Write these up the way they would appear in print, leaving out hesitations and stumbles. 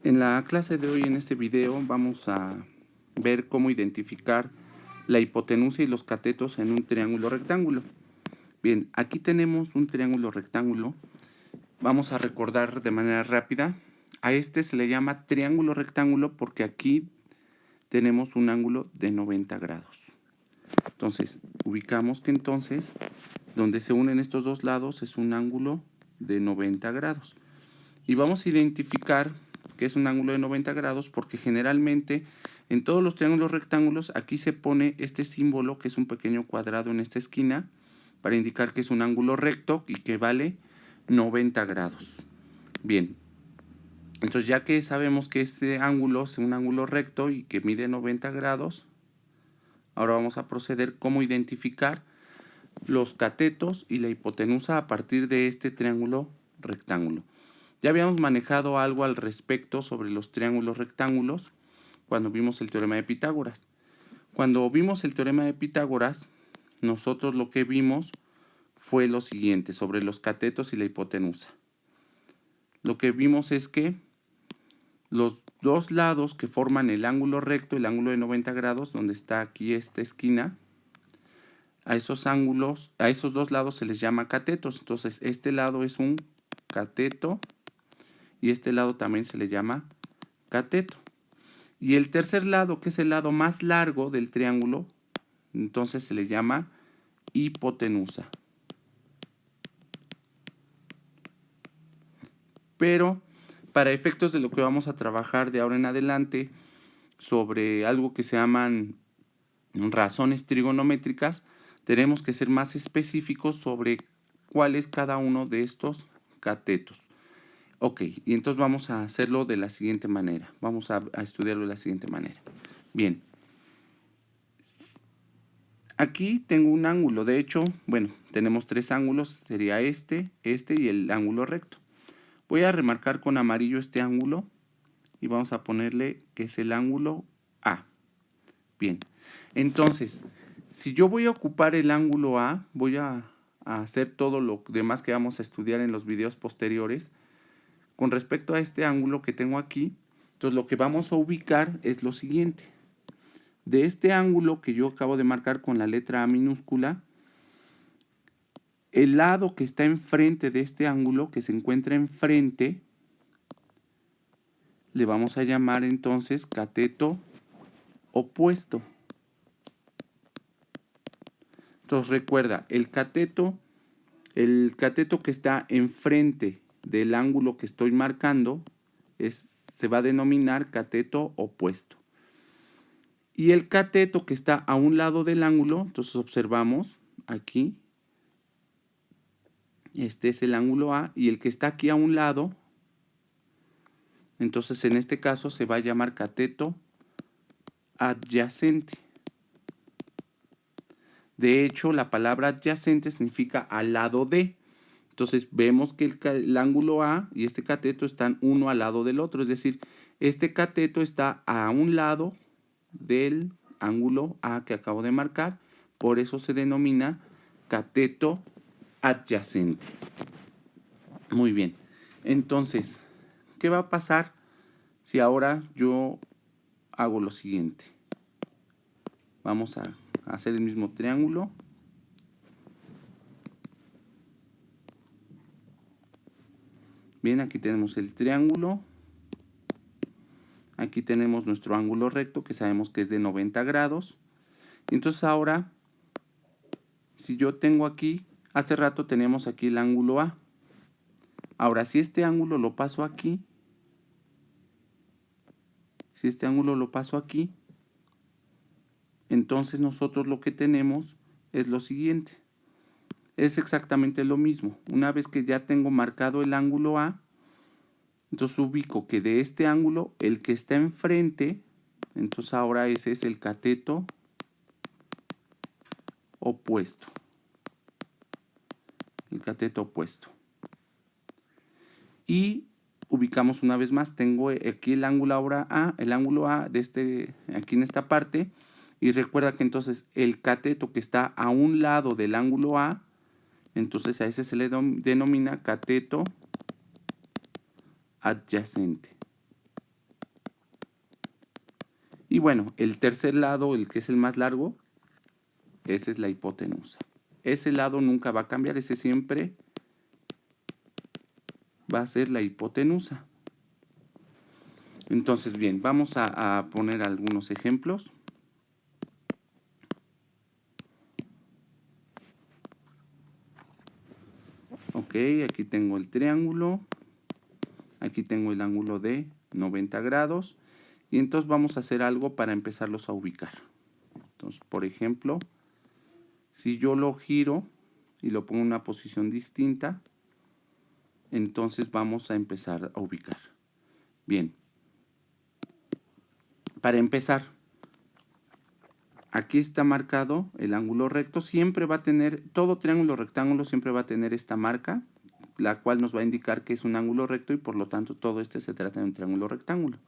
En la clase de hoy, en este video, vamos a ver cómo identificar la hipotenusa y los catetos en un triángulo rectángulo. Bien, aquí tenemos un triángulo rectángulo. Vamos a recordar de manera rápida. A este se le llama triángulo rectángulo porque aquí tenemos un ángulo de 90 grados. Entonces, ubicamos que entonces, donde se unen estos dos lados es un ángulo de 90 grados. Y vamos a identificar que es un ángulo de 90 grados porque generalmente en todos los triángulos rectángulos aquí se pone este símbolo que es un pequeño cuadrado en esta esquina para indicar que es un ángulo recto y que vale 90 grados. Bien, entonces ya que sabemos que este ángulo es un ángulo recto y que mide 90 grados, ahora vamos a proceder cómo identificar los catetos y la hipotenusa a partir de este triángulo rectángulo. Ya habíamos manejado algo al respecto sobre los triángulos rectángulos cuando vimos el teorema de Pitágoras. Cuando vimos el teorema de Pitágoras, nosotros lo que vimos fue lo siguiente sobre los catetos y la hipotenusa. Lo que vimos es que los dos lados que forman el ángulo recto, el ángulo de 90 grados, donde está aquí esta esquina, a esos dos lados se les llama catetos. Entonces, este lado es un cateto y este lado también se le llama cateto. Y el tercer lado, que es el lado más largo del triángulo, entonces se le llama hipotenusa. Pero para efectos de lo que vamos a trabajar de ahora en adelante sobre algo que se llaman razones trigonométricas, tenemos que ser más específicos sobre cuál es cada uno de estos catetos. Ok, y entonces vamos a hacerlo de la siguiente manera. Vamos a estudiarlo de la siguiente manera. Bien. Aquí tengo un ángulo. De hecho, bueno, tenemos tres ángulos. Sería este y el ángulo recto. Voy a remarcar con amarillo este ángulo y vamos a ponerle que es el ángulo A. Bien. Entonces, si yo voy a ocupar el ángulo A, voy a hacer todo lo demás que vamos a estudiar en los videos posteriores. Con respecto a este ángulo que tengo aquí, entonces lo que vamos a ubicar es lo siguiente. De este ángulo que yo acabo de marcar con la letra A minúscula, el lado que está enfrente de este ángulo, que se encuentra enfrente, le vamos a llamar entonces cateto opuesto. Entonces recuerda, el cateto que está enfrente del ángulo que estoy marcando se va a denominar cateto opuesto. Y el cateto que está a un lado del ángulo, entonces observamos aquí, este es el ángulo A, y el que está aquí a un lado, entonces en este caso se va a llamar cateto adyacente. De hecho, la palabra adyacente significa al lado de. Entonces vemos que el ángulo A y este cateto están uno al lado del otro. Es decir, este cateto está a un lado del ángulo A que acabo de marcar. Por eso se denomina cateto adyacente. Muy bien. Entonces, ¿qué va a pasar si ahora yo hago lo siguiente? Vamos a hacer el mismo triángulo. Bien, aquí tenemos el triángulo. Aquí tenemos nuestro ángulo recto que sabemos que es de 90 grados. Entonces ahora, si yo tengo aquí, hace rato tenemos aquí el ángulo A. Ahora, si este ángulo lo paso aquí, entonces nosotros lo que tenemos es lo siguiente. Es exactamente lo mismo. Una vez que ya tengo marcado el ángulo A, entonces ubico que de este ángulo, el que está enfrente, entonces ahora ese es el cateto opuesto. El cateto opuesto. Y ubicamos una vez más, tengo aquí el ángulo ahora A, el ángulo A de aquí en esta parte, y recuerda que entonces el cateto que está a un lado del ángulo A, entonces a ese se le denomina cateto adyacente. Y bueno, el tercer lado, el que es el más largo, esa es la hipotenusa. Ese lado nunca va a cambiar, ese siempre va a ser la hipotenusa. Entonces, bien, vamos a poner algunos ejemplos. Ok, aquí tengo el triángulo. Aquí tengo el ángulo de 90 grados. Y entonces vamos a hacer algo para empezarlos a ubicar. Entonces, por ejemplo, si yo lo giro y lo pongo en una posición distinta, entonces vamos a empezar a ubicar. Bien. Para empezar, aquí está marcado el ángulo recto. Siempre va a tener, todo triángulo rectángulo siempre va a tener esta marca, la cual nos va a indicar que es un ángulo recto y por lo tanto todo este se trata de un triángulo rectángulo.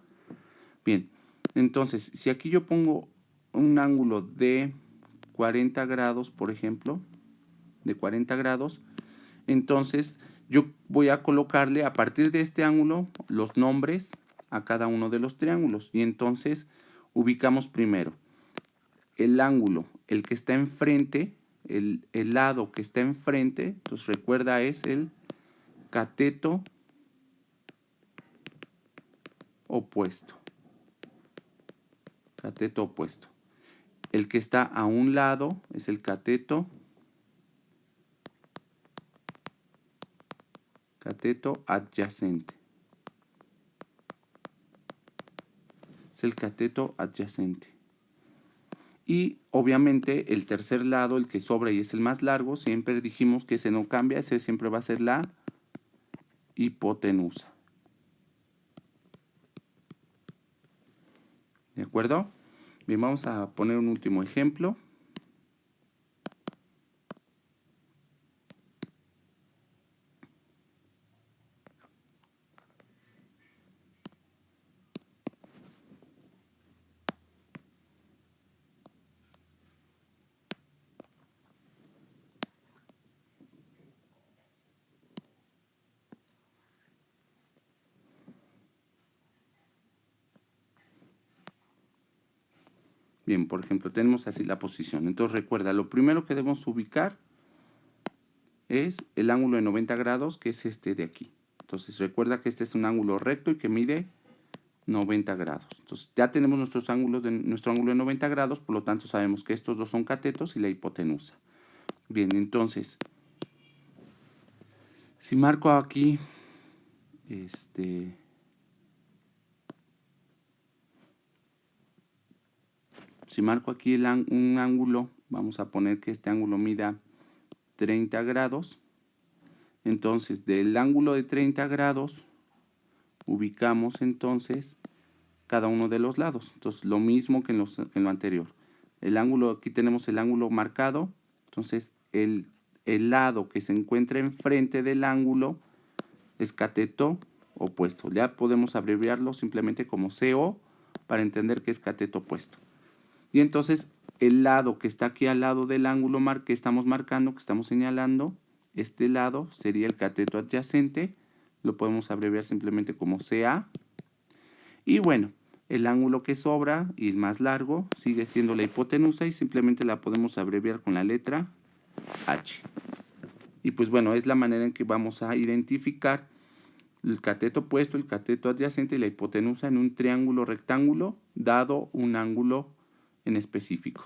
Bien, entonces, si aquí yo pongo un ángulo de 40 grados, por ejemplo, de 40 grados, entonces yo voy a colocarle a partir de este ángulo los nombres a cada uno de los triángulos. Y entonces ubicamos primero el ángulo, el que está enfrente, el lado que está enfrente, entonces recuerda es el cateto opuesto. Cateto opuesto. El que está a un lado es el cateto adyacente. Es el cateto adyacente. Y obviamente el tercer lado, el que sobra y es el más largo, siempre dijimos que ese no cambia, ese siempre va a ser la hipotenusa. ¿De acuerdo? Bien, vamos a poner un último ejemplo. Bien, por ejemplo, tenemos así la posición. Entonces recuerda, lo primero que debemos ubicar es el ángulo de 90 grados, que es este de aquí. Entonces recuerda que este es un ángulo recto y que mide 90 grados. Entonces ya tenemos nuestro ángulo de 90 grados, por lo tanto sabemos que estos dos son catetos y la hipotenusa. Bien, entonces, si marco aquí, si marco aquí un ángulo, vamos a poner que este ángulo mida 30 grados. Entonces, del ángulo de 30 grados, ubicamos entonces cada uno de los lados. Entonces, lo mismo que en lo anterior. El ángulo, aquí tenemos el ángulo marcado. Entonces, el lado que se encuentra enfrente del ángulo es cateto opuesto. Ya podemos abreviarlo simplemente como CO para entender que es cateto opuesto. Y entonces, el lado que está aquí al lado del ángulo que estamos marcando, que estamos señalando, este lado sería el cateto adyacente. Lo podemos abreviar simplemente como CA. Y bueno, el ángulo que sobra y el más largo sigue siendo la hipotenusa y simplemente la podemos abreviar con la letra H. Y pues bueno, es la manera en que vamos a identificar el cateto opuesto, el cateto adyacente y la hipotenusa en un triángulo rectángulo dado un ángulo en específico.